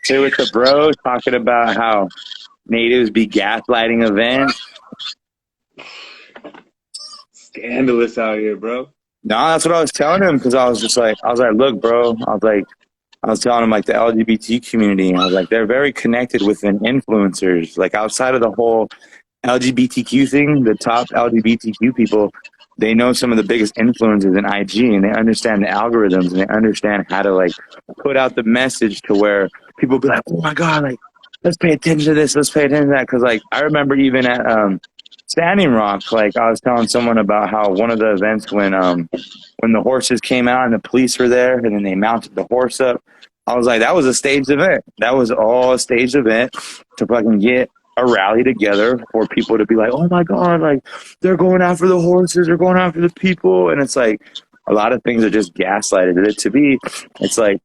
So with the bro talking about how natives be gaslighting events. Scandalous out here, bro. No, that's what I was telling him because I was like, look, bro, I was telling him like the LGBT community. I was like, they're very connected within influencers. Like outside of the whole LGBTQ thing, the top LGBTQ people, they know some of the biggest influencers in IG, and they understand the algorithms, and they understand how to like put out the message to where people be like, oh my god, like let's pay attention to this, let's pay attention to that. Because like I remember even at Standing Rock, like I was telling someone about how one of the events when the horses came out and the police were there, and then they mounted the horse up. I was like, that was a staged event. That was all a staged event to fucking get a rally together for people to be like, oh my God, like they're going after the horses, they're going after the people. And it's like a lot of things are just gaslighted. To be, it's like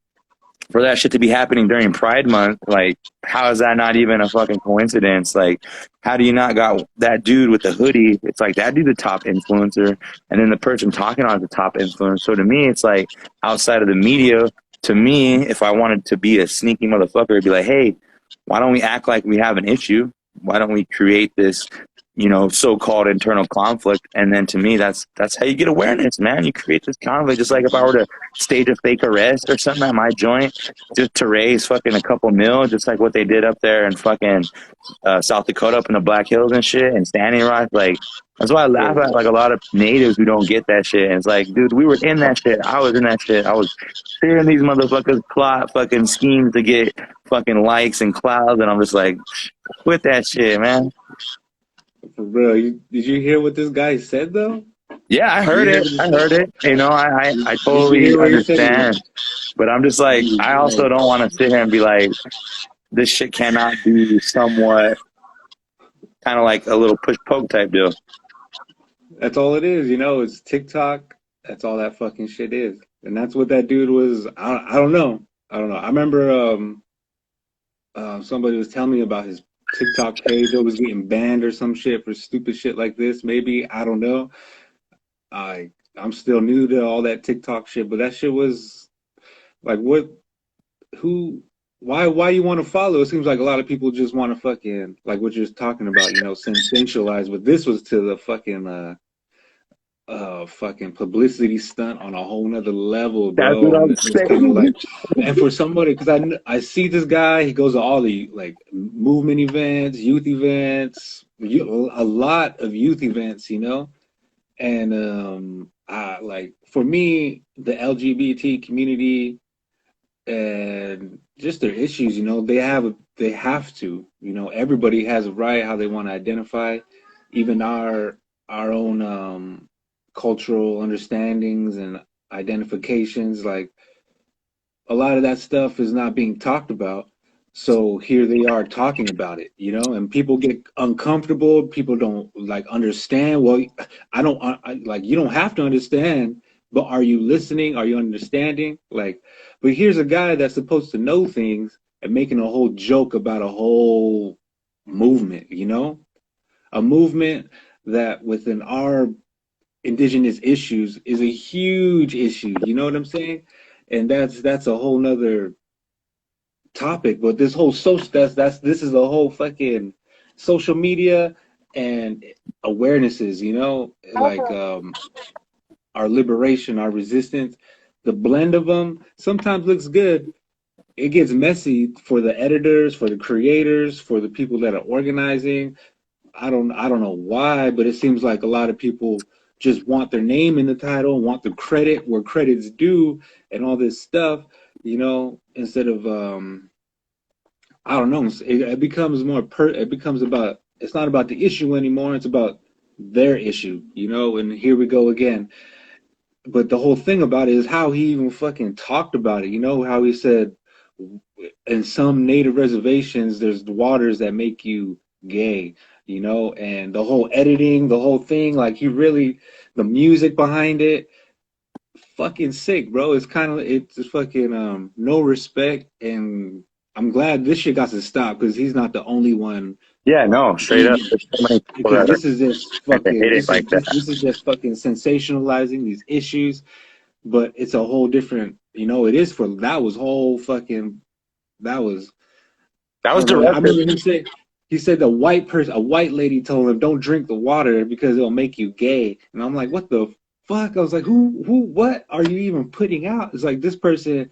for that shit to be happening during Pride Month, like how is that not even a fucking coincidence? Like, how do you not got that dude with the hoodie? It's like that dude the top influencer, and then the person talking on the top influencer. So to me, it's like outside of the media. To me, if I wanted to be a sneaky motherfucker, it'd be like, hey, why don't we act like we have an issue? Why don't we create this, so-called internal conflict? And then to me, that's how you get awareness, man. You create this conflict. Just like if I were to stage a fake arrest or something at my joint, just to raise fucking a couple mil, just like what they did up there in fucking South Dakota, up in the Black Hills and shit, and Standing Rock, like. That's why I laugh at like a lot of natives who don't get that shit. And it's like, dude, we were in that shit. I was in that shit. I was hearing these motherfuckers plot fucking schemes to get fucking likes and clouds, and I'm just like, quit that shit, man. For real. Did you hear what this guy said though? Yeah, I Did you heard hear it. what he I said? heard it. I Did you totally hear what he said? understand. But I'm just like, I also don't want to sit here and be like, this shit cannot be somewhat kind of like a little push poke type deal. That's all it is, it's TikTok. That's all that fucking shit is. And that's what that dude was. I don't know. I don't know. I remember somebody was telling me about his TikTok page that was getting banned or some shit for stupid shit like this. Maybe I don't know. I'm still new to all that TikTok shit, but that shit was like, what? Who? Why you want to follow? It seems like a lot of people just want to fucking like what you're talking about, sensationalize. But this was to the fucking publicity stunt on a whole nother level, That's what bro. And I'm it's kind of like, saying. and for somebody, because I see this guy, he goes to all the like movement events, youth events, a lot of youth events, and I like for me the LGBT community and just their issues, they have to, everybody has a right how they want to identify, even our own cultural understandings and identifications. Like a lot of that stuff is not being talked about. So here they are talking about it, and people get uncomfortable. People don't like understand. Well, I don't like, you don't have to understand, but are you listening? Are you understanding? Like, but here's a guy that's supposed to know things and making a whole joke about a whole movement, a movement that within our indigenous issues is a huge issue. You know what I'm saying? And that's a whole nother topic. But this whole social that's this is a whole fucking social media and awarenesses, like our liberation, our resistance. The blend of them sometimes looks good. It gets messy for the editors, for the creators, for the people that are organizing. I don't know why, but it seems like a lot of people just want their name in the title, want the credit where credit's due, and all this stuff, instead of I don't know, it becomes it becomes about, it's not about the issue anymore, it's about their issue, and here we go again. But the whole thing about it is how he even fucking talked about it, how he said in some native reservations there's waters that make you gay, and the whole editing, the whole thing, like he really, the music behind it, fucking sick, bro. It's fucking no respect, and I'm glad this shit got to stop because he's not the only one Yeah, no, straight up. being, There's so many people because that are this is just and they fucking hate it like that. this is just fucking sensationalizing these issues, but it's a whole different, it is for that was whole fucking That was That I was was like, I directed. remember he said the white person, a white lady told him, "Don't drink the water because it'll make you gay." And I'm like, what the fuck? I was like, what are you even putting out? It's like this person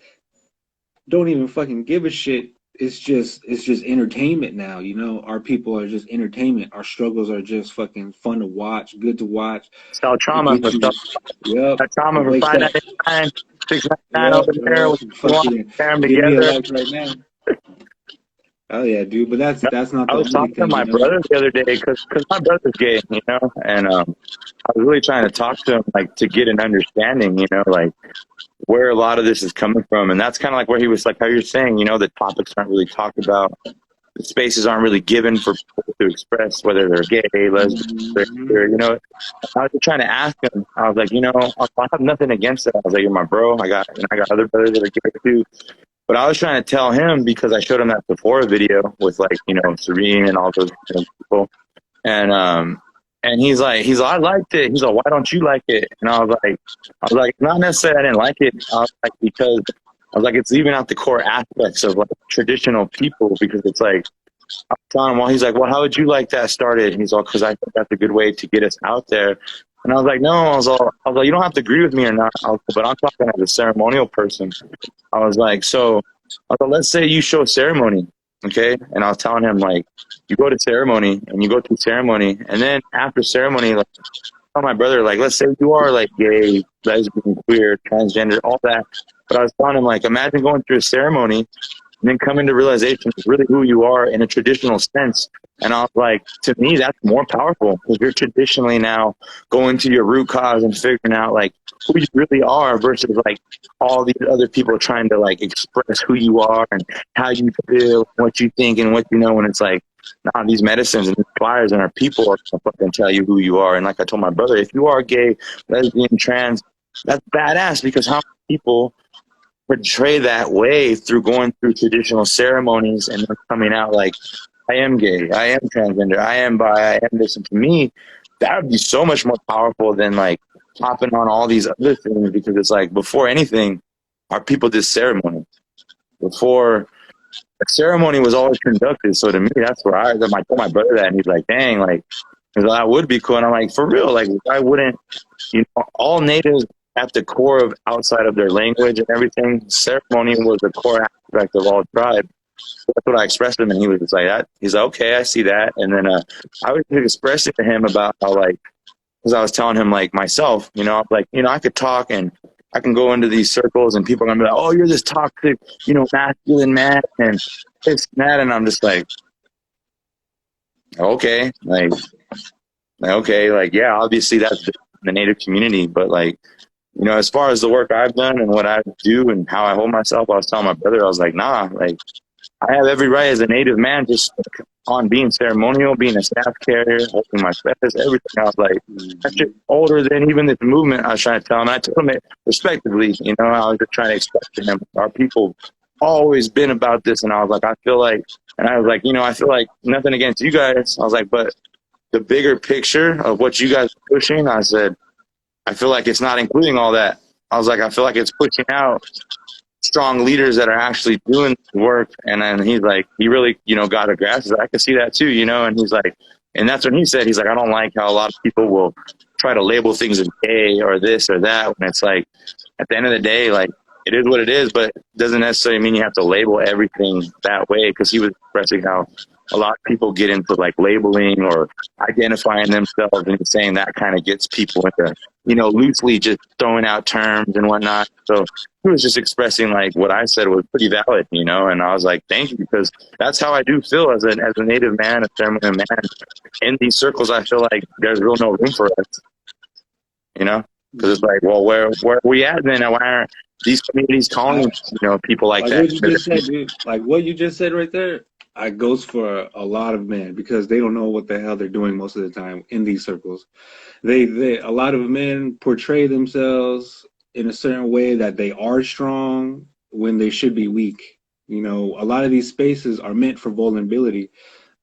don't even fucking give a shit. It's just entertainment now, you know. Our people are just entertainment. Our struggles are just fucking fun to watch, good to watch. Sell It trauma. gets Let's you, sell yep. that trauma It for wakes five that, ninety nine, 6.99 yep. over there. What you want? Fucking Pair them give me a together. like right now. Oh yeah, dude. But No, that's not I the was only talking to thing, you my know. brother the other day because my brother's gay, you know, and I was really trying to talk to him like to get an understanding, you know, like where a lot of this is coming from, and that's kind of like where he was like how you're saying, you know, the topics aren't really talked about, the spaces aren't really given for people to express whether they're gay, lesbian, Mhm. or, you know. I was just trying to ask him. I was like, you know, I have nothing against it. I was like, you're my bro. I got other brothers that are gay too. But I was trying to tell him because I showed him that Sephora video with like, you know, Serene and all those, you know, people. And he's like, I liked it. He's like, why don't you like it? And I was like, not necessarily I didn't like it. I was like, because I was like, it's leaving out the core aspects of like traditional people because it's like I was telling him, well, he's like, well, how would you like that started? And he's all, because I think that's a good way to get us out there. And I was like, no, I was like, you don't have to agree with me or not, but I'm talking as a ceremonial person. I was like, so, I was like, let's say you show ceremony, okay? And I was telling him, like, you go to ceremony and you go through ceremony, and then after ceremony, like, tell my brother, like, let's say you are like gay, lesbian, queer, transgender, all that. But I was telling him, like, imagine going through a ceremony and then coming to realization of really who you are in a traditional sense. And I was like, to me, that's more powerful because you're traditionally now going to your root cause and figuring out like who you really are versus like all these other people trying to like express who you are and how you feel, what you think, and what you know. And it's like, nah, these medicines and these flyers and our people are gonna fucking tell you who you are. And like I told my brother, if you are gay, lesbian, trans, that's badass because how many people portray that way through going through traditional ceremonies and then coming out like I am gay, I am transgender, I am bi, I am this. And to me, that would be so much more powerful than like hopping on all these other things because it's like before anything, our people did ceremony. Before the ceremony was always conducted. So to me, that's where I told my brother that and he's like, dang, like that would be cool. And I'm like, for real, like why wouldn't you know all natives at the core of outside of their language and everything, ceremony was the core aspect of all tribes. That's what I expressed to him, and he was just like that. He's like, okay, I see that. And then I was expressing to him about how like, because I was telling him like myself, you know, like you know, I could talk and I can go into these circles and people are gonna be like, oh, you're this toxic, you know, masculine man and this and that, and I'm just okay, like okay, like yeah, obviously that's the native community, but like you know, as far as the work I've done and what I do and how I hold myself, I was telling my brother, I was like, nah, like I have every right as a native man just on being ceremonial, being a staff carrier, holding my status, everything. I was like, that shit's older than even this movement. I was trying to tell him. I told him it respectively, you know, I was just trying to express to him, our people always been about this. And I was like, I feel like, and I was like, you know, I feel like nothing against you guys. I was like, but the bigger picture of what you guys are pushing, I said, I feel like it's not including all that. I was like, I feel like it's pushing out strong leaders that are actually doing the work. And then he's like, he really, you know, got a grasp. I could see that too, you know. And he's like, and that's when he said, he's like, I don't like how a lot of people will try to label things as gay or this or that. When it's like, at the end of the day, like it is what it is, but it doesn't necessarily mean you have to label everything that way. Because he was expressing how a lot of people get into like labeling or identifying themselves and saying that kind of gets people into, you know, loosely just throwing out terms and whatnot. So he was just expressing like what I said was pretty valid, you know, and I was like, thank you, because that's how I do feel as a native man, a ceremonial man. In these circles, I feel like there's real no room for us, you know, because it's like, well, where are we at then? Why aren't these communities calling, I, you know, people like like that? what you just said, dude. Like what you just said right there, I goes for a lot of men because they don't know what the hell they're doing most of the time in these circles. They a lot of men portray themselves in a certain way that they are strong when they should be weak. You know, a lot of these spaces are meant for vulnerability.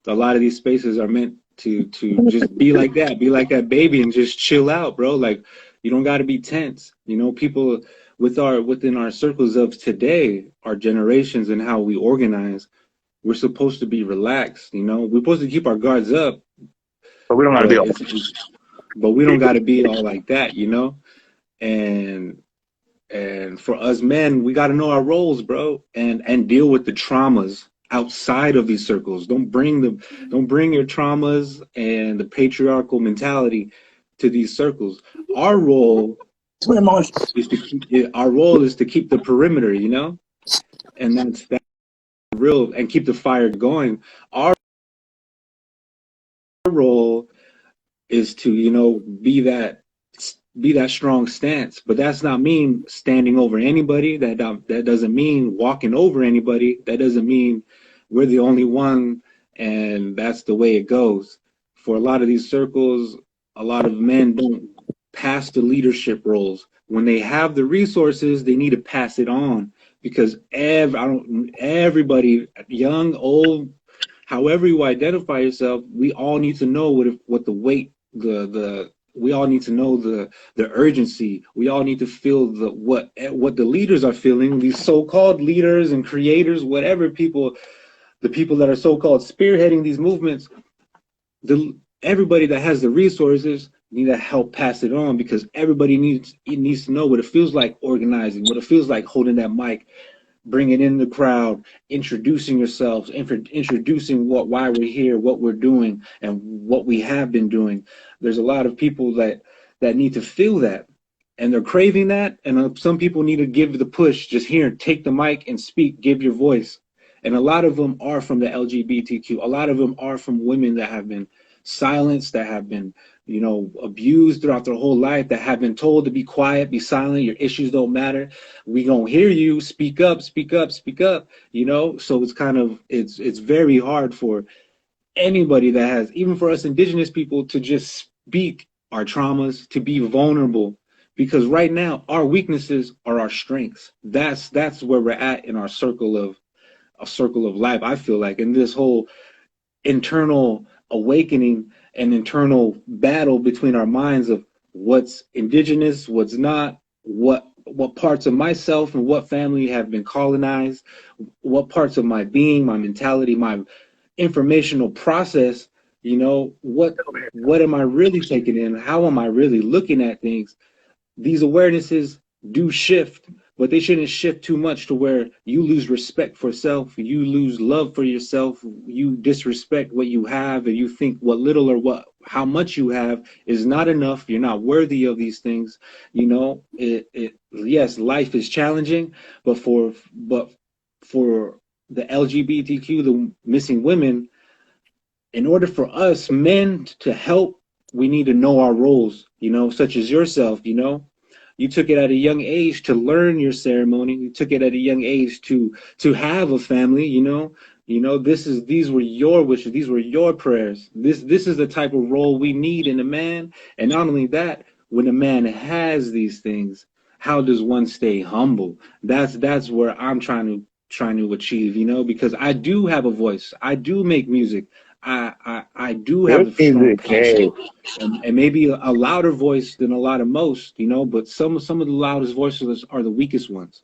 A lot of these spaces are meant to just be like that baby and just chill out, bro. Like you don't got to be tense. You know, people within our circles of today, our generations and how we organize, we're supposed to be relaxed, you know. We're supposed to keep our guards up, But we don't got to be but all. but we don't got to be all like that, you know. And for us men, we got to know our roles, bro, and deal with the traumas outside of these circles. Don't bring your traumas and the patriarchal mentality to these circles. Our role is to keep the perimeter, you know, and that's real, and keep the fire going. Our role is to, you know, be that strong stance, but that's not mean standing over anybody. That doesn't mean walking over anybody. That doesn't mean we're the only one and that's the way it goes. For a lot of these circles, a lot of men don't pass the leadership roles. When they have the resources, they need to pass it on, because everybody, young, old, however you identify yourself, we all need to know what the weight, the we all need to know the urgency. We all need to feel what the leaders are feeling. These so-called leaders and creators, whatever people, the people that are so-called spearheading these movements, everybody that has the resources need to help pass it on, because everybody needs to know what it feels like organizing, what it feels like holding that mic, bringing in the crowd, introducing yourselves, introducing why we're here, what we're doing, and what we have been doing. There's a lot of people that need to feel that, and they're craving that. And some people need to give the push. Just here, take the mic and speak, give your voice. And a lot of them are from the LGBTQ. A lot of them are from women that have been silenced, that have been, you know, abused throughout their whole life, that have been told to be quiet, be silent, your issues don't matter. We gonna hear you, speak up, speak up, speak up, you know. So it's kind of, it's very hard for anybody that has, even for us indigenous people, to just speak our traumas, to be vulnerable, because right now our weaknesses are our strengths. That's where we're at in our circle of life, I feel like, in this whole internal awakening and internal battle between our minds of what's indigenous, what's not, what parts of myself and what family have been colonized, what parts of my being, my mentality, my informational process, you know, what am I really taking in? How am I really looking at things? These awarenesses do shift, but they shouldn't shift too much to where you lose respect for self, you lose love for yourself, you disrespect what you have, and you think what little or what how much you have is not enough. You're not worthy of these things. You know, it yes, life is challenging, but for the LGBTQ, the missing women, in order for us men to help, we need to know our roles, you know, such as yourself, you know. You took it at a young age to learn your ceremony. You took it at a young age to have a family, you know. You know, these were your wishes, these were your prayers. This is the type of role we need in a man. And not only that, when a man has these things, how does one stay humble? That's where I'm trying to achieve, you know, because I do have a voice. I do make music. I do have Good a strong music, passion, hey. and maybe a louder voice than a lot of most, you know, but some of the loudest voices are the weakest ones.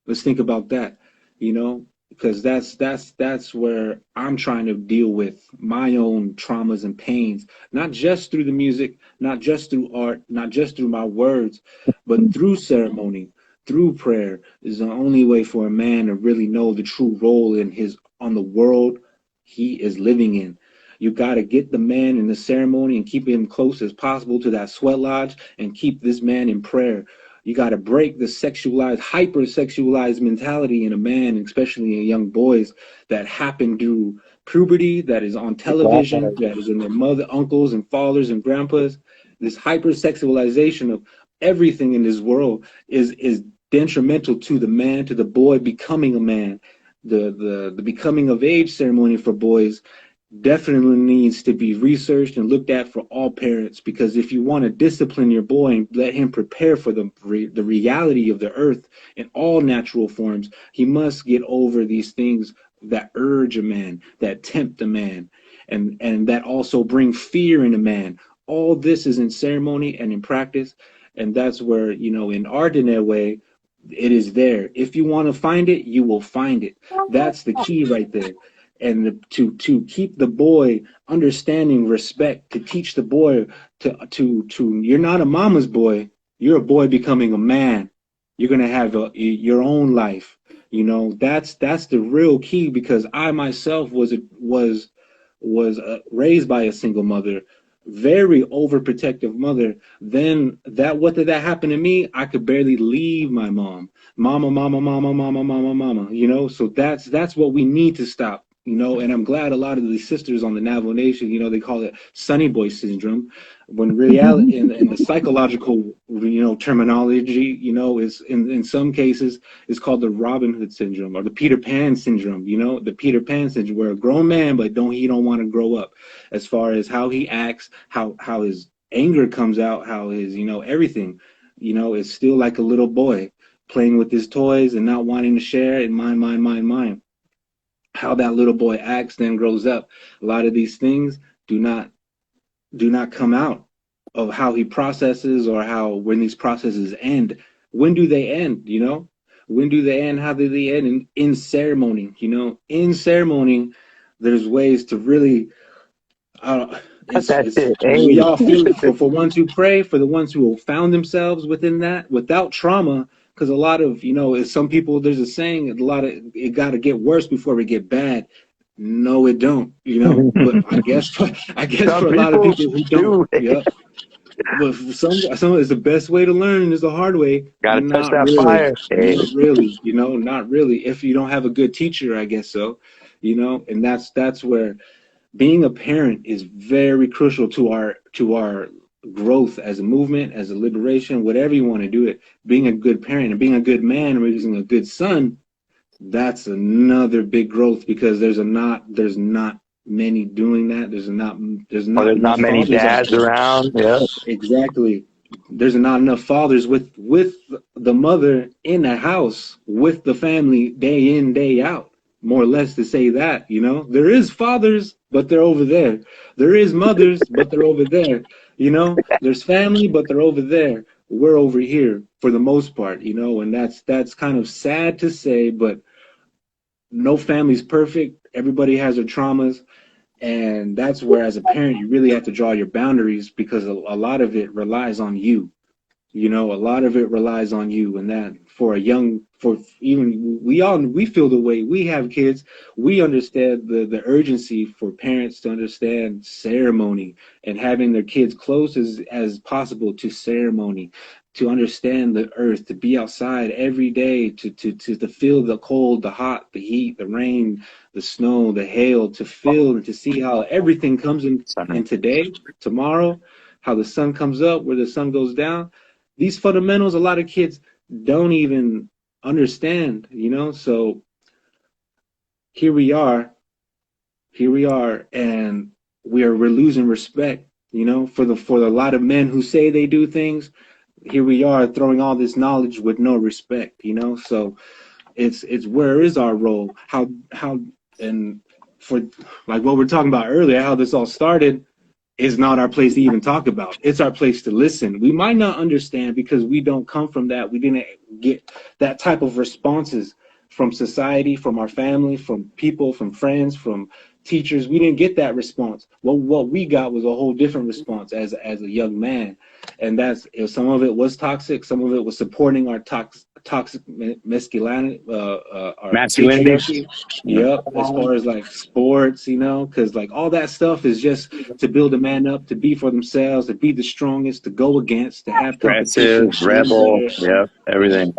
Let's think about that, you know, because that's where I'm trying to deal with my own traumas and pains, not just through the music, not just through art, not just through my words, but through ceremony, through prayer is the only way for a man to really know the true role in his on the world he is living in. You got to get the man in the ceremony and keep him close as possible to that sweat lodge and keep this man in prayer. You got to break the sexualized, hyper sexualized mentality in a man, especially in young boys, that happen through puberty, that is on television, that is in their mother, uncles, and fathers and grandpas. This hyper sexualization of everything in this world is detrimental to the man, to the boy becoming a man. The becoming of age ceremony for boys definitely needs to be researched and looked at for all parents, because if you want to discipline your boy and let him prepare for the reality of the earth in all natural forms, he must get over these things that urge a man, that tempt a man, and that also bring fear in a man. All this is in ceremony and in practice, and that's where, you know, in Ardenet way, It is there. If you want to find it, you will find it. That's the key right there. And to keep the boy understanding respect, to teach the boy to you're not a mama's boy. You're a boy becoming a man. You're gonna have your own life. You know, that's the real key, because I myself was raised by a single mother, very overprotective mother. Then that what did that happen to me? I could barely leave my mom. Mama, mama, mama, mama, mama, mama. You know, so that's what we need to stop. You know, and I'm glad a lot of these sisters on the Navajo Nation, you know, they call it Sonny Boy syndrome, when reality in the psychological, you know, terminology, you know, is in some cases is called the Robin Hood syndrome or the Peter Pan syndrome. You know, the Peter Pan syndrome, where a grown man but he don't want to grow up, as far as how he acts, how his anger comes out, how his, you know, everything, you know, is still like a little boy playing with his toys and not wanting to share, and mine. How that little boy acts then grows up. A lot of these things do not come out of how he processes, or how, when these processes end. When do they end? You know, when do they end? How do they end? In ceremony, you know, in ceremony, there's ways to really Cut it's that shit. we Hey, all feel it, for ones who pray, for the ones who have found themselves within that without trauma. Because a lot of, you know, some people, there's a saying, a lot of it got to get worse before it get bad. No, it don't, you know. But I guess some for a lot of people people who don't, do. yeah. But for some is the best way to learn is the hard way. Gotta touch Not that really, fire. Hey, you know, not really. If you don't have a good teacher, I guess so, you know. And that's where being a parent is very crucial to our growth as a movement, as a liberation, whatever you want to do it. Being a good parent and being a good man and raising a good son, that's another big growth, because there's not many doing that. There's or not there's not enough many fathers out dads there. around. Yeah. Exactly. There's not enough fathers with the mother in the house with the family day in, day out. More or less to say that, you know. There is fathers, but they're over there. There is mothers, but they're over there. You know, there's family, but they're over there. We're over here for the most part, you know, and that's kind of sad to say, but no family's perfect. Everybody has their traumas, and that's where, as a parent, you really have to draw your boundaries, because a lot of it relies on you. You know, a lot of it relies on you. And that, for a young, for even we feel the way, we have kids, we understand the urgency for parents to understand ceremony, and having their kids close as possible to ceremony, to understand the earth, to be outside every day, to feel the cold, the hot, the heat, the rain, the snow, the hail, to feel and to see how everything comes in today, tomorrow, how the sun comes up, where the sun goes down. These fundamentals, a lot of kids don't even understand, you know. So here we are, and we're losing respect, you know, for a lot of men who say they do things. Here we are throwing all this knowledge with no respect, you know. So it's where is our role? How and for, like what we're talking about earlier, how this all started is not our place to even talk about. It's our place to listen. We might not understand, because we don't come from that. We didn't get that type of responses from society, from our family, from people, from friends, from teachers. We didn't get that response. Well, what we got was a whole different response as a young man, and that's, some of it was toxic, some of it was supporting our toxic masculinity, our Masculinity. patriarchy. Yeah. Yep, as far as like sports, you know, because like all that stuff is just to build a man up, to be for themselves, to be the strongest, to go against, to have competition, Aggressive, shine rebel. better. Yep. Everything.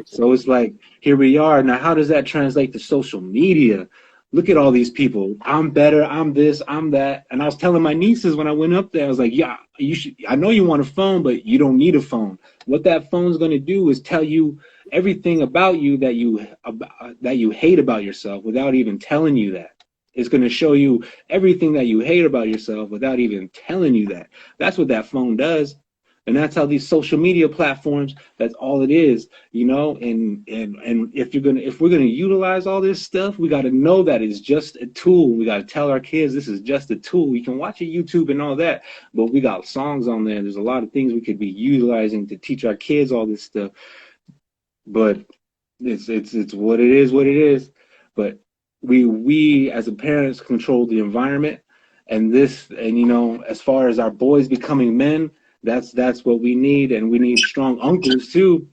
So it's like, here we are. Now, how does that translate to social media? Look at all these people. I'm better. I'm this. I'm that. And I was telling my nieces when I went up there, I was like, yeah, you should. I know you want a phone, but you don't need a phone. What that phone's going to do is tell you everything about you that you hate about yourself without even telling you that. It's going to show you everything that you hate about yourself without even telling you that. That's what that phone does. And that's how these social media platforms, that's all it is, you know. And if we're gonna utilize all this stuff, we got to know that it's just a tool. We got to tell our kids this is just a tool. We can watch a YouTube and all that, but we got songs on there. There's a lot of things we could be utilizing to teach our kids all this stuff. but it's what it is, what it is. But we as a parents control the environment, and this, and you know, as far as our boys becoming men, that's what we need, and we need strong uncles too.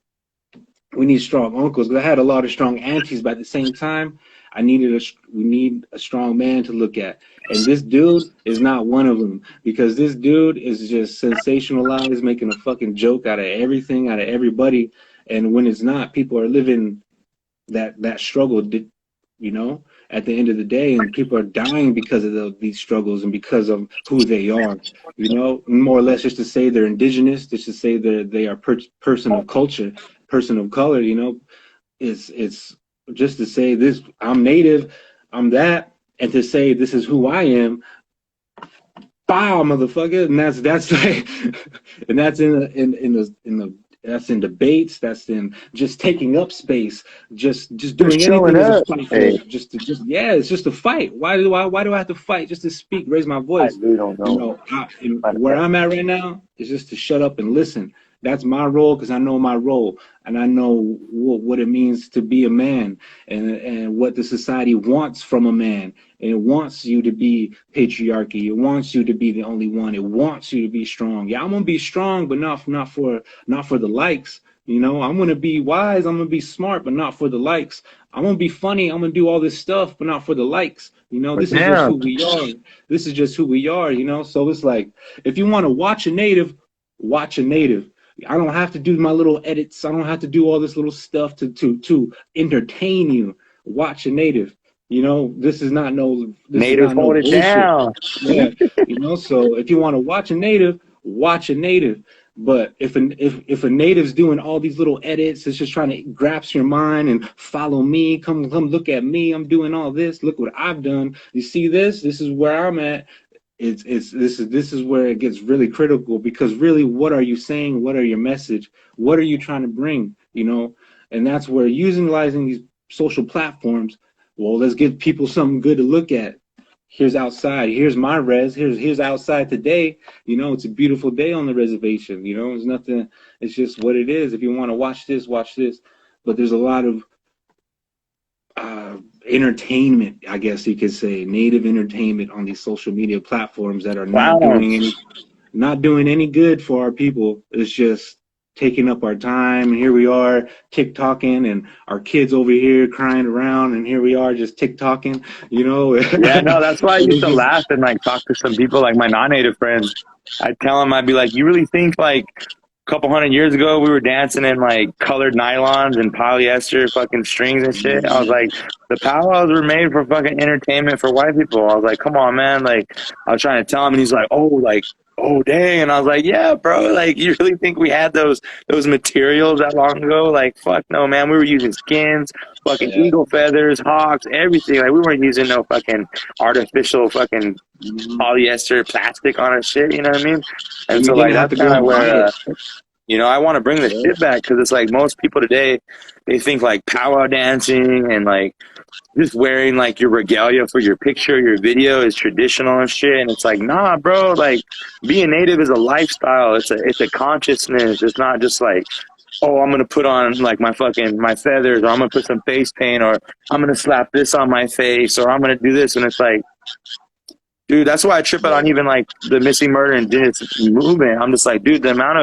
We need strong uncles. I had a lot of strong aunties, but at the same time, we need a strong man to look at. And this dude is not one of them, because this dude is just sensationalized, making a fucking joke out of everything, out of everybody. And when it's not, people are living that struggle, you know, at the end of the day, and people are dying because of these struggles and because of who they are, you know, more or less just to say they're indigenous, just to say they are person of culture, person of color, you know. It's just to say this, I'm native, I'm that, and to say this is who I am, bow, motherfucker, and that's like, and that's in the that's in debates, that's in just taking up space, just Just doing showing anything as a up. fight for, Hey, just yeah, it's just a fight. Why do I have to fight just to speak, raise my I voice? really don't You know. know, where I'm at right now is just to shut up and listen. That's my role, because I know my role, and I know what it means to be a man, and what the society wants from a man. And it wants you to be patriarchy. It wants you to be the only one. It wants you to be strong. Yeah, I'm gonna be strong, but not for the likes. You know, I'm gonna be wise. I'm gonna be smart, but not for the likes. I'm gonna be funny. I'm gonna do all this stuff, but not for the likes. You know, But this is just damn, who we are. This is just who we are. You know, so it's like, if you want to watch a native, watch a native. I don't have to do my little edits. I don't have to do all this little stuff to entertain you. Watch a native. You know, this is native, not no hold it bullshit. down. Yeah, you know. So if you want to watch a native, watch a native. But if a native's doing all these little edits, it's just trying to grasp your mind and follow me. Come look at me. I'm doing all this. Look what I've done. You see this? This is where I'm at. It's this is where it gets really critical, because really, what are you saying? What are your message? What are you trying to bring? You know, and that's where utilizing these social platforms. Well, let's give people something good to look at. Here's outside. Here's my res. Here's outside today. You know, it's a beautiful day on the reservation. You know, it's nothing. It's just what it is. If you want to watch this, watch this. But there's a lot of entertainment, I guess you could say, native entertainment on these social media platforms that are Wow. not doing any good for our people. It's just taking up our time, and here we are TikToking, and our kids over here crying around, and here we are just TikToking, you know. Yeah, no, that's why I used It's to just laugh and like talk to some people, like my non-native friends. I'd tell them, I'd be like, you really think like a couple hundred years ago we were dancing in like colored nylons and polyester fucking strings and shit? I was like, the powwows were made for fucking entertainment for white people. I was like, come on, man. Like, I was trying to tell him, and he's like, oh, dang. And I was like, yeah, bro. Like, you really think we had those materials that long ago? Like, fuck no, man. We were using skins, fucking yeah. eagle feathers, hawks, everything. Like, we weren't using no fucking artificial fucking Mhm. polyester plastic on our shit. You know what I mean? And And so, you like, didn't have that's to go kind of and buy where, it. I want to bring the Yeah. shit back, because it's like most people today, they think like powwow dancing and like just wearing like your regalia for your picture, your video is traditional and shit. And it's like, nah, bro, like being native is a lifestyle. It's a consciousness. It's not just like, oh, I'm gonna put on like my feathers, or I'm gonna put some face paint, or I'm gonna slap this on my face, or I'm gonna do this. And it's like, dude, that's why I trip out Yeah. on even like the missing murder and indigenous movement. I'm just like, dude, the amount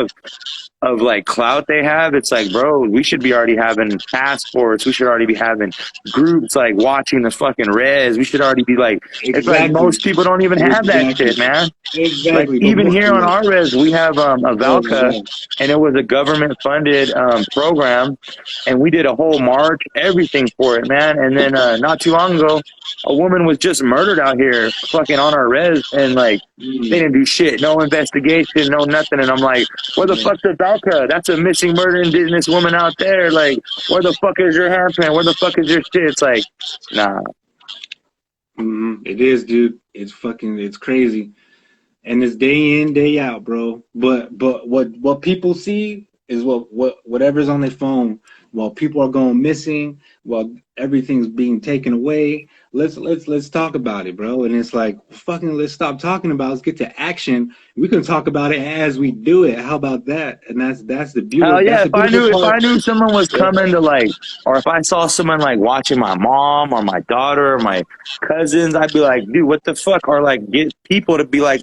of like clout they have, it's like, bro, we should be already having passports. We should already be having groups like watching the fucking res. We should already be like, it's like Exactly. most people don't even have that Exactly. shit, man. Like Exactly. But even more, here on yeah. our res, we have a Oh my Valka, God. and it was a government funded program, and we did a whole march, everything for it, man. And then not too long ago, a woman was just murdered out here, fucking on our res, and like they Mm. didn't do shit, no investigation, no nothing. And I'm like, where the fuck's the Valka? That's a missing murder indigenous woman out there. Like, where the fuck is your handprint? Where the fuck is your shit? It's like, nah. It is, dude. It's crazy. And it's day in, day out, bro. But what people see is whatever's on their phone while people are going missing, while everything's being taken away. Let's talk about it, bro. And it's like, fucking, let's stop talking about it. Let's get to action. We can talk about it as we do it. How about that? And Hell that's yeah! the beautiful If I part. knew someone was Yeah. coming to like, or if I saw someone like watching my mom or my daughter or my cousins, I'd be like, dude, what the fuck? Or like get people to be like,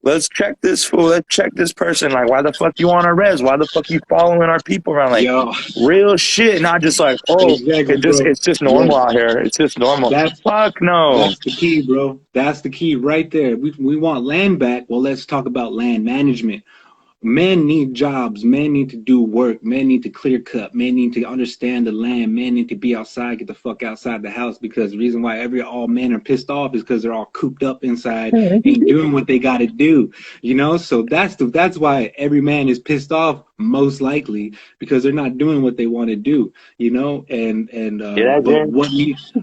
let's check this fool, let's check this person. Like, why the fuck you on our res? Why the fuck you following our people around? Like, Yo, real shit, not just like, oh, exactly, bro. it's just normal Yes. out here. It's just normal. That's Fuck no. That's the key, bro. That's the key right there. We want land back. Well, let's talk about land management. Men need jobs. Men need to do work. Men need to clear cut. Men need to understand the land. Men need to be outside. Get the fuck outside the house, because the reason why all men are pissed off is because they're all cooped up inside, ain't doing what they got to do. You know, so that's why every man is pissed off, most likely, because they're not doing what they want to do. You know, and Yeah, dude.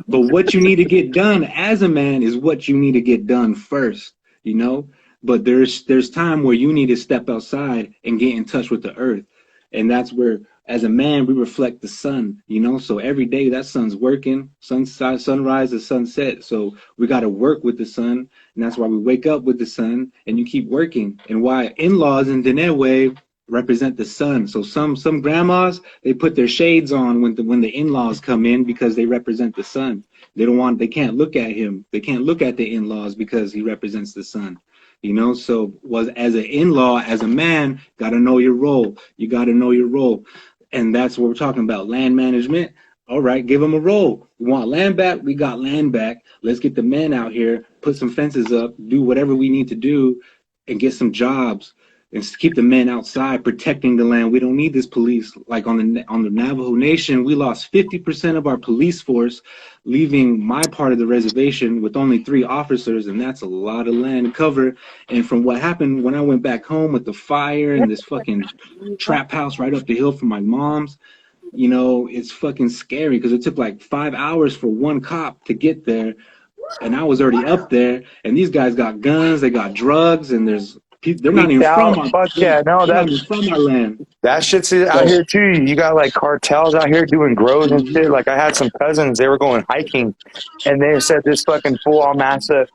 but what you need to get done as a man is what you need to get done first. You know, but there's time where you need to step outside and get in touch with the earth, and that's where, as a man, we reflect the sun. You know, so every day that sun's working, sunrise to sunset. So we got to work with the sun, and that's why we wake up with the sun, and you keep working. And why in-laws in Dinewe represent the sun. So some grandmas, they put their shades on when the in-laws come in, because they represent the sun. They can't look at him, they can't look at the in-laws because he represents the sun. You know, so was as an in-law, as a man, got to know your role. You got to know your role, and that's what we're talking about. Land management. All right, give them a role. We want land back. We got land back. Let's get the men out here, put some fences up, do whatever we need to do, and get some jobs, and keep the men outside protecting the land. We don't need this police. Like on the Navajo Nation, we lost 50% of our police force, leaving my part of the reservation with only 3 officers, and that's a lot of land to cover. And from what happened when I went back home with the fire and this fucking trap house right up the hill from my mom's, you know, it's fucking scary, because it took like 5 hours for one cop to get there, and I was already up there, and these guys got guns, they got drugs, and they're not Tweaked even from out. our Fuck yeah. No, they're not even from our land. that shit's out So here too. You got like cartels out here doing grows and shit. Like I had some cousins, they were going hiking, and they said this fucking fool all massa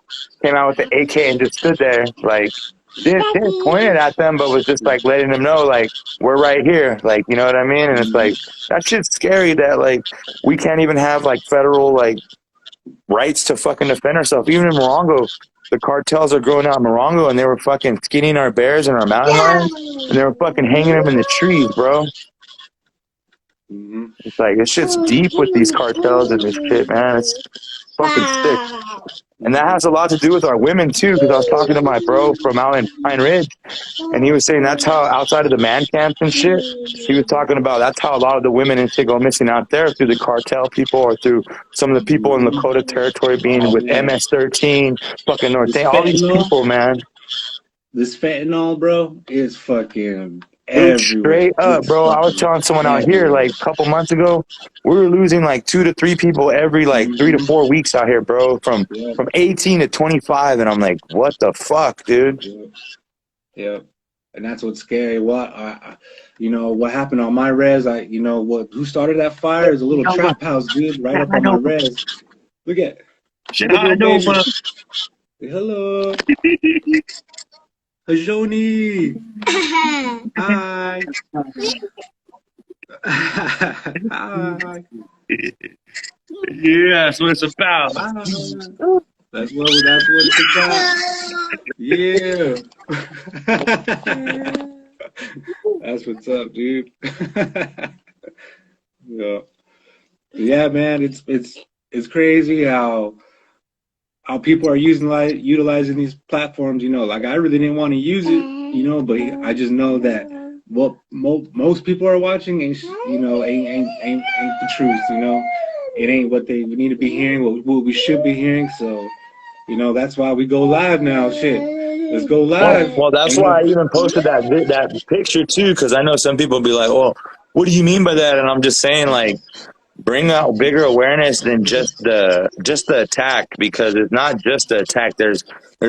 came out with the AK and just stood there, like didn't point it at them, but was just like letting them know, like we're right here, like you know what I mean. And it's like that shit's scary that like we can't even have like federal like rights to fucking defend ourselves. Even in Morongo, the cartels are growing out in Morongo, and they were fucking skinning our bears and our mountain lions, and they were fucking hanging them in the trees, bro. mhm. It's like this shit's deep with these cartels and this shit, man. It's fucking sick. And that has a lot to do with our women too, because I was talking to my bro from out in Pine Ridge, and he was saying that's how outside of the man camps and shit, he was talking about that's how a lot of the women and shit go missing out there, through the cartel people or through some of the people in Lakota territory being Oh with man, MS-13, fucking North, this all these fentanyl, people, man. this fentanyl, bro, is fucking Dude, everywhere. straight up, It's bro. I was fucking telling someone out here everywhere. like a couple months ago, we were losing like 2 to 3 people every like 3 to 4 weeks out here, bro, Yeah, from 18 to 25. And I'm like, what the fuck, dude? yeah, yeah. And that's what's scary. You know, what happened on my res? Who started that fire? Is a little trap house, dude, right up on my res. Look at little baby. Say hello, Hajoni. Hi. Hi. Yeah, that's what it's about. Hi. That's what it's about. Yeah. That's what's up, dude. Yeah. Yeah, man, it's crazy how people are utilizing these platforms. You know, like I really didn't want to use it, you know, but I just know that what most people are watching ain't the truth. You know, it ain't what they need to be hearing, what we should be hearing. So, you know, that's why we go live now. Shit, let's go live. Well, And that's you why know, I even posted that picture too, because I know some people be like, "Well, what do you mean by that?" And I'm just saying, like, bring out bigger awareness than just the attack, because it's not just the attack. There's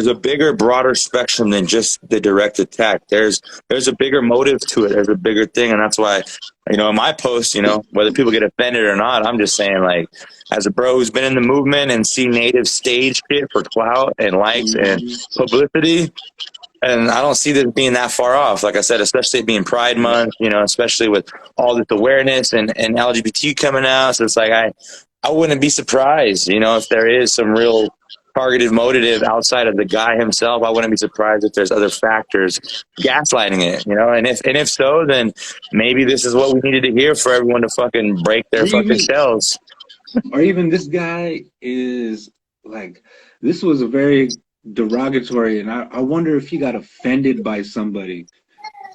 a bigger, broader spectrum than just the direct attack. There's a bigger motive to it. There's a bigger thing, and that's why, in my posts, whether people get offended or not, I'm just saying, like, as a bro who's been in the movement and see native stage shit for clout and likes and Mhm. publicity, and I don't see this being that far off. Like I said, especially it being Pride Month, especially with all this awareness and LGBT coming out. So it's like I wouldn't be surprised, if there is some real targeted motive outside of the guy himself. I wouldn't be surprised if there's other factors gaslighting it, and if so, then maybe this is what we needed to hear for everyone to fucking break their Or fucking even, shells. or even this guy is like, this was a very derogatory, and I wonder if he got offended by somebody,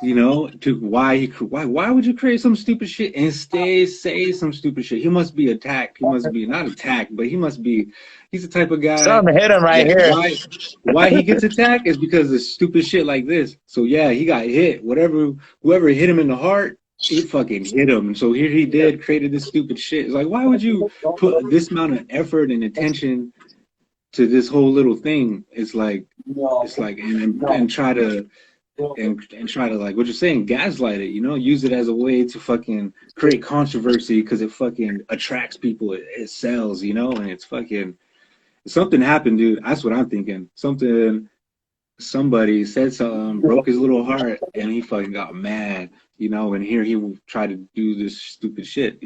to why would you create some stupid shit and say some stupid shit? He must be attacked. He must be not attacked, but he's the type of guy Something hit him right that here. why he gets attacked is because of stupid shit like this. So yeah, he got hit. Whoever hit him in the heart, it fucking hit him. So here he did, created this stupid shit. It's like, why would you put this amount of effort and attention to this whole little thing? It's like and try to, like what you're saying, gaslight it, use it as a way to fucking create controversy because it fucking attracts people, it sells, and it's fucking something happened, dude. That's what I'm thinking. Somebody said something, broke his little heart, and he fucking got mad, and here he tried to do this stupid shit.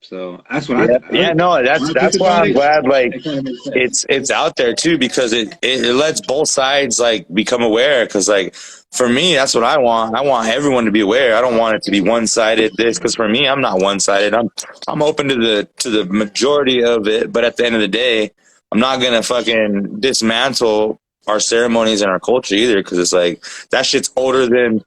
So that's what Yeah, I yeah, no, when that's I think that's why about I'm it, glad, like, it kind of makes sense. it's out there too, because it lets both sides, like, become aware. Because, like, for me, that's what I want. I want everyone to be aware. I don't want it to be one sided. This, because for me, I'm not one sided. I'm open to the majority of it, but at the end of the day, I'm not gonna fucking dismantle our ceremonies and our culture either, because it's like that shit's older than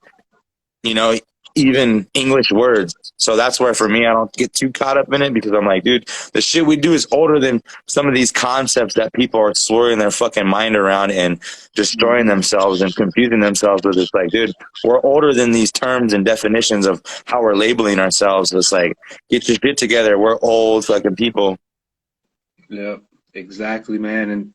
you know, even English words. So that's where, for me, I don't get too caught up in it, because I'm like, dude, the shit we do is older than some of these concepts that people are swirling their fucking mind around and destroying Mhm. themselves and confusing themselves with. It's like, dude, we're older than these terms and definitions of how we're labeling ourselves. It's like, get your shit together. We're old fucking people. Yeah, exactly, man. And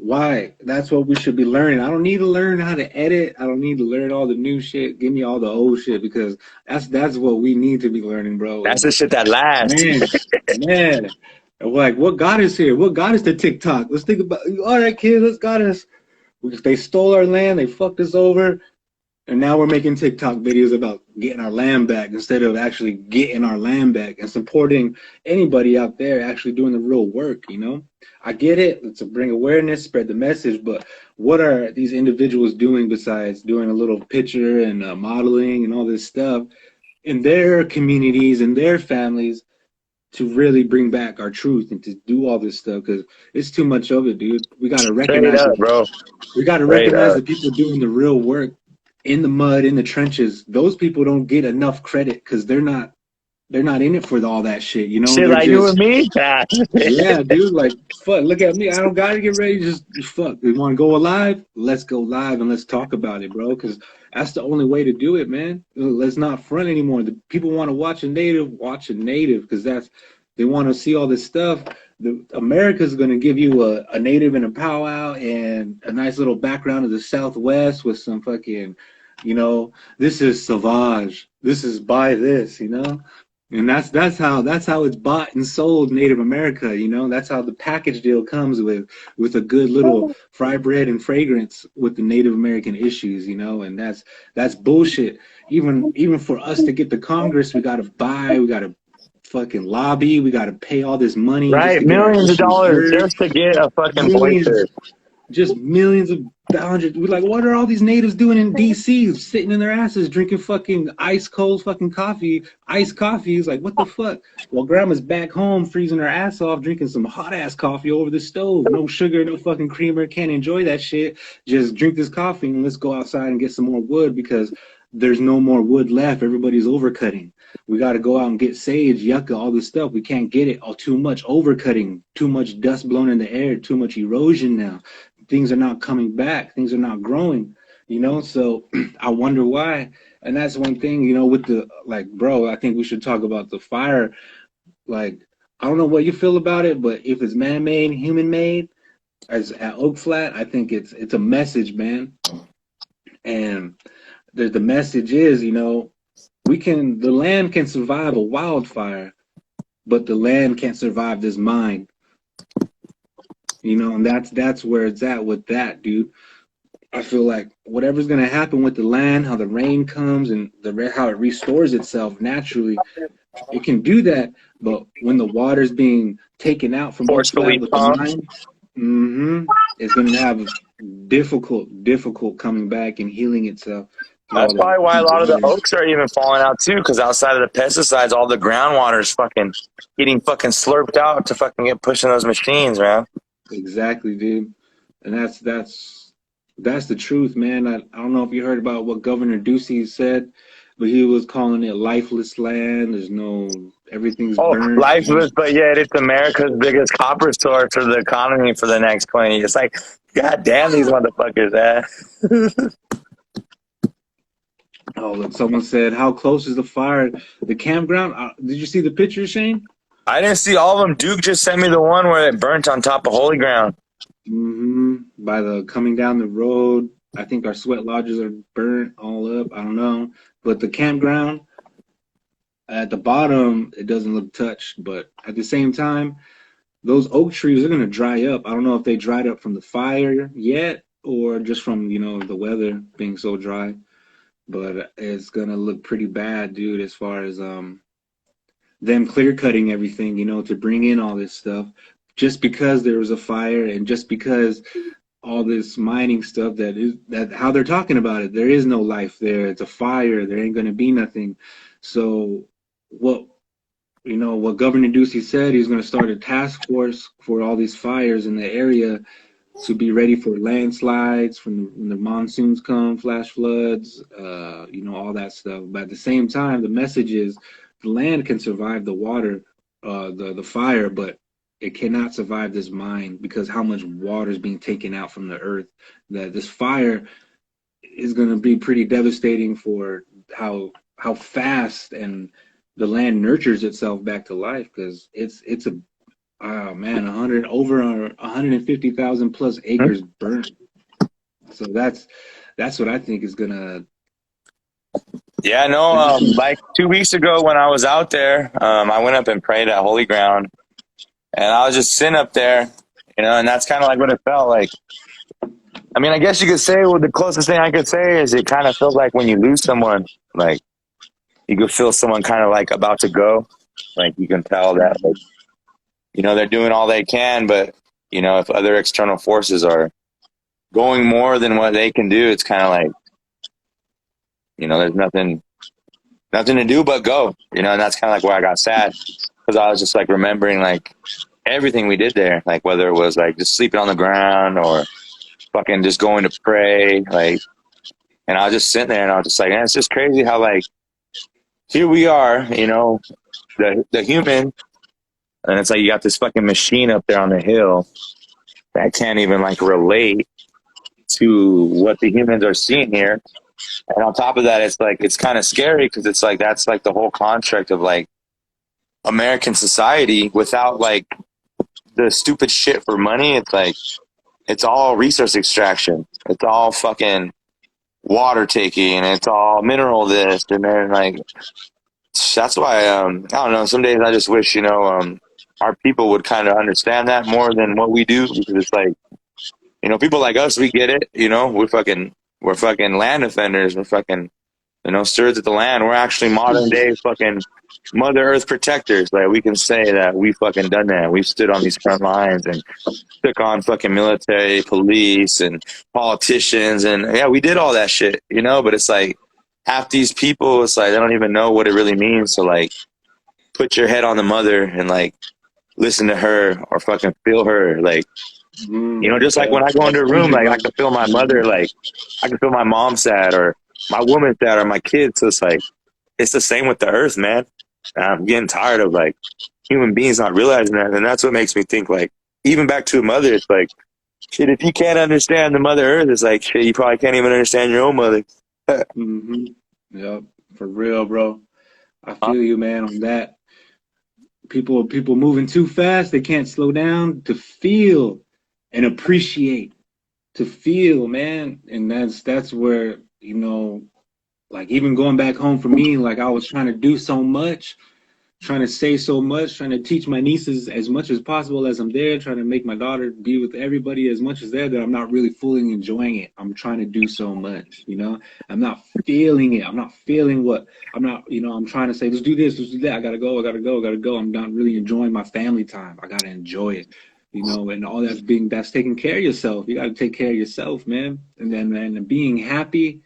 why? That's what we should be learning. I don't need to learn how to edit. I don't need to learn all the new shit. Give me all the old shit because that's what we need to be learning, bro. That's And the shit that lasts. man, man, like what got us here? What got us to TikTok? Let's think about. All right, kids, let's got us. They stole our land. They fucked us over. And now we're making TikTok videos about getting our land back instead of actually getting our land back and supporting anybody out there actually doing the real work. I get it. Let's bring awareness, spread the message, but what are these individuals doing besides doing a little picture and modeling and all this stuff in their communities and their families to really bring back our truth and to do all this stuff? Because it's too much of it, dude. We got to Straight recognize up, that bro. we got to Straight recognize up. the people doing the real work in the mud, in the trenches. Those people don't get enough credit because they're not in it for all that shit. Shit They're like you and just me. yeah, dude. Like fuck, look at me. I don't gotta get ready. Just fuck. We want to go live? Let's go live and let's talk about it, bro. Because that's the only way to do it, man. Let's not front anymore. The people want to watch a native, watch a native, because they want to see all this stuff. America's going to give you a native and a powwow and a nice little background of the Southwest with some fucking, this is Savage. This is buy this. And that's how it's bought and sold Native America. That's how the package deal comes with a good little fry bread and fragrance with the Native American issues. And that's bullshit. Even for us to get to Congress, we gotta fucking lobby, we gotta pay all this money just Right, to get our millions of issues dollars heard. just to get a fucking voice. Millions, just millions of hundreds. We're like, what are all these natives doing in DC, sitting in their asses, drinking fucking ice cold fucking coffee, iced coffee? It's like, what the fuck? Well, grandma's back home freezing her ass off, drinking some hot ass coffee over the stove. No sugar, no fucking creamer. Can't enjoy that shit. Just drink this coffee and let's go outside and get some more wood because there's no more wood left. Everybody's overcutting. We got to go out and get sage, yucca, all this stuff. We can't get it. All too much overcutting, too much dust blown in the air, too much erosion now. Things are not coming back. Things are not growing. So I wonder why. And that's one thing, with the, like, bro, I think we should talk about the fire. Like, I don't know what you feel about it, but if it's man-made, human-made, as at Oak Flat, I think it's a message, man. And the message is, the land can survive a wildfire, but the land can't survive this mine. And that's where it's at with that, dude. I feel like whatever's gonna happen with the land, how the rain comes and how it restores itself naturally, it can do that. But when the water's being taken out from Oak Forcefully Flat with the pumped. mine, it's gonna have difficult coming back and healing itself through That's all the probably why a through the lot of the water. oaks are even falling out too, because outside of the pesticides, all the groundwater is fucking getting fucking slurped out to fucking get pushing those machines, man. Exactly, dude. And that's the truth, man. I don't know if you heard about what Governor Ducey said, but he was calling it lifeless land. There's no everything's Oh, burnt. lifeless, but yet it's America's biggest copper source for the economy for the next 20 years. It's like, god damn these motherfuckers, man. Oh, look, someone said, "How close is the fire? The campground? Did you see the picture, Shane?" I didn't see all of them. Duke just sent me the one where it burnt on top of Holy Ground. By the coming down the road, I think our sweat lodges are burnt all up. I don't know, but the campground at the bottom, it doesn't look touched. But at the same time, those oak trees are gonna dry up. I don't know if they dried up from the fire yet or just from the weather being so dry. But it's gonna look pretty bad, dude, as far as them clear cutting everything, to bring in all this stuff. Just because there was a fire and just because all this mining stuff that how they're talking about it, there is no life there. It's a fire. There ain't gonna be nothing. So what what Governor Ducey said, he's gonna start a task force for all these fires in the area to be ready for landslides when the monsoons come, flash floods, all that stuff. But at the same time, the message is the land can survive the water, the fire, but it cannot survive this mine because how much water is being taken out from the earth. That this fire is going to be pretty devastating for how fast and the land nurtures itself back to life because it's a oh man, 150,000 plus acres burnt. So that's what I think is gonna. Yeah, no, They're just gonna. like 2 weeks ago when I was out there, I went up and prayed at Holy Ground, and I was just sitting up there, and that's kind of like what it felt like. I mean, I guess you could say, well, the closest thing I could say is it kind of feels like when you lose someone, like you could feel someone kind of like about to go. Like you can tell that, like, they're doing all they can, but, if other external forces are going more than what they can do, it's kind of like, there's nothing to do but go, and that's kind of like where I got sad because I was just like remembering like everything we did there, like whether it was like just sleeping on the ground or fucking just going to pray, like, and I was just sitting there and I was just like, man, it's just crazy how like here we are, the human, and it's like you got this fucking machine up there on the hill that can't even like relate to what the humans are seeing here. And on top of that, it's like it's kind of scary because it's like that's like the whole construct of like American society without like the stupid shit for money. It's like it's all resource extraction. It's all fucking water taking. It's all mineral this and then like that's why I don't know. Some days I just wish our people would kind of understand that more than what we do because it's like people like us we get it. We're fucking land defenders. We're fucking stewards of the land. We're actually modern day fucking Mother Earth protectors. Like we can say that we fucking done that. We've stood on these front lines and took on fucking military, police, and politicians, and yeah, we did all that shit, But it's like half these people, it's like they don't even know what it really means to like put your head on the mother and like listen to her or fucking feel her, like just like when I go into a That's room, crazy, like bro. I can feel my mother, like I can feel my mom sad or my woman sad or my kids. So it's like it's the same with the earth, man. And I'm getting tired of like human beings not realizing that, and that's what makes me think like even back to a mother, it's like shit. If you can't understand the Mother Earth, it's like shit. You probably can't even understand your own mother. Yep, for real, bro. I feel you, man, on that. People moving too fast, they can't slow down to feel and appreciate, to feel, man. And that's where, like even going back home for me, like I was trying to do so much, trying to say so much, trying to teach my nieces as much as possible as I'm there, trying to make my daughter be with everybody as much as there, that I'm not really fully enjoying it. I'm trying to do so much, I'm not feeling it. I'm not feeling what I'm not, I'm trying to say, let's do this, let's do that. I gotta go, I gotta go, I gotta go. I'm not really enjoying my family time. I gotta enjoy it. And all that's taking care of yourself. You gotta take care of yourself, man. And then being happy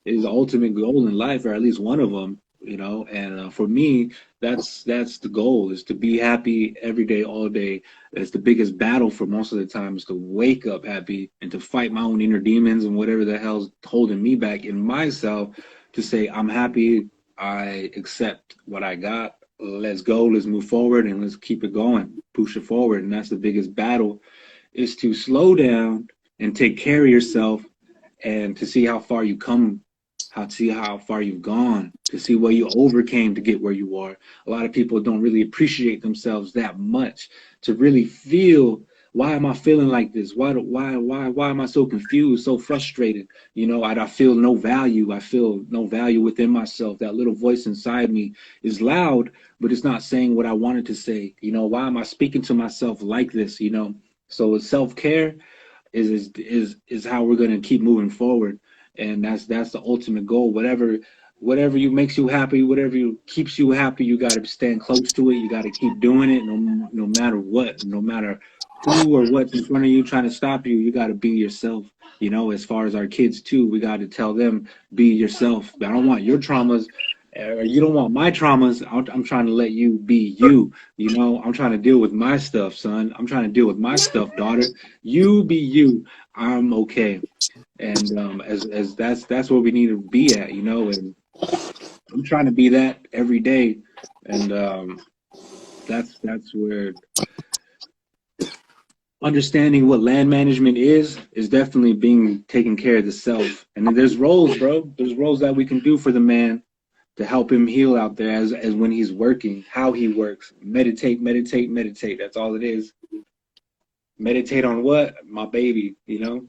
is the ultimate goal in life, or at least one of them. And for me, that's the goal, is to be happy every day, all day. That's the biggest battle for most of the time, is to wake up happy and to fight my own inner demons and whatever the hell's holding me back in myself, to say I'm happy, I accept what I got, let's go, let's move forward, and let's keep it going, push it forward. And that's the biggest battle, is to slow down and take care of yourself, and to see how far you come, how to see how far you've gone, to see what you overcame to get where you are. A lot of people don't really appreciate themselves that much, to really feel, why am I feeling like this? Why am I so confused, so frustrated? I feel no value. I feel no value within myself. That little voice inside me is loud, but it's not saying what I wanted to say. Why am I speaking to myself like this? So self-care is how we're going to keep moving forward. And that's the ultimate goal. Whatever you makes you happy, whatever keeps you happy, you got to stand close to it. You got to keep doing it, no matter what, no matter who or what's in front of you trying to stop you. You got to be yourself. As far as our kids too, we got to tell them, be yourself. I don't want your traumas, or you don't want my traumas. I'm trying to let you be you. I'm trying to deal with my stuff, son. I'm trying to deal with my stuff, daughter. You be you. I'm okay. And as that's where we need to be at, and I'm trying to be that every day. And that's where understanding what land management is definitely being taking care of the self. And then there's roles, bro. There's roles that we can do for the man to help him heal out there, as when he's working, how he works. Meditate, meditate, meditate. That's all it is. Meditate on what? My baby, Yeah,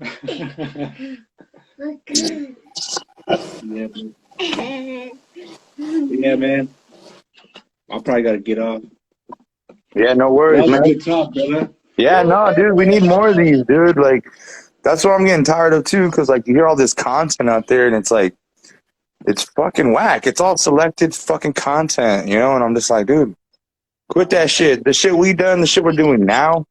yeah, man. I probably got to get off. Yeah, no That worries, was a man. good talk, brother. Yeah, no, dude, we need more of these, dude. Like, that's what I'm getting tired of too, because like you hear all this content out there, and it's like, it's fucking whack. It's all selected fucking content, And I'm just like, dude, quit that shit. The shit we done, the shit we're doing now,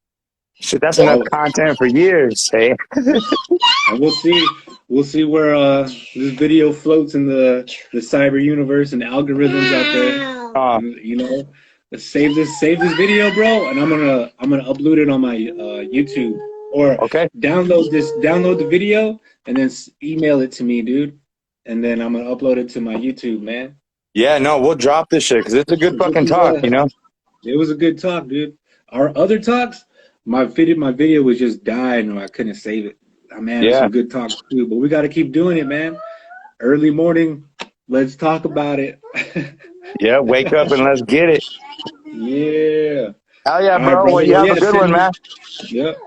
shit, that's enough Oh, content for years, hey? and we'll see where this video floats in the cyber universe and algorithms out there. Uh, And, let's save this video, bro, and I'm gonna upload it on my YouTube, or okay. download the video and then email it to me, dude, and then I'm gonna upload it to my YouTube, man. Yeah, no, we'll drop this shit, because it's a good This fucking is talk, it was a good talk, dude. Our other talks, my video was just died, and I couldn't save it. Oh, man, there's Yeah, some good talks too, but we got to keep doing it, man. Early morning, let's talk about it. yeah, wake up and let's get it. Yeah. Hell yeah, All right, bro. Well, brother. you Well, have a yeah, good one, send me. man. Yep.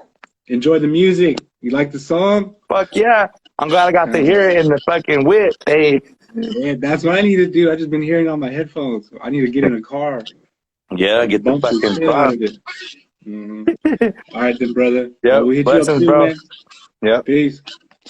Enjoy the music. You like the song? Fuck yeah. I'm glad I got to hear it in the fucking whip, hey. Yeah, that's what I need to do. I just been hearing it on my headphones. I need to get in a car Yeah, and get the bump the fucking shit out bump. of it. All right, then, brother. Yep, We'll hit you up blessings, soon, bro. man. Yep. Peace.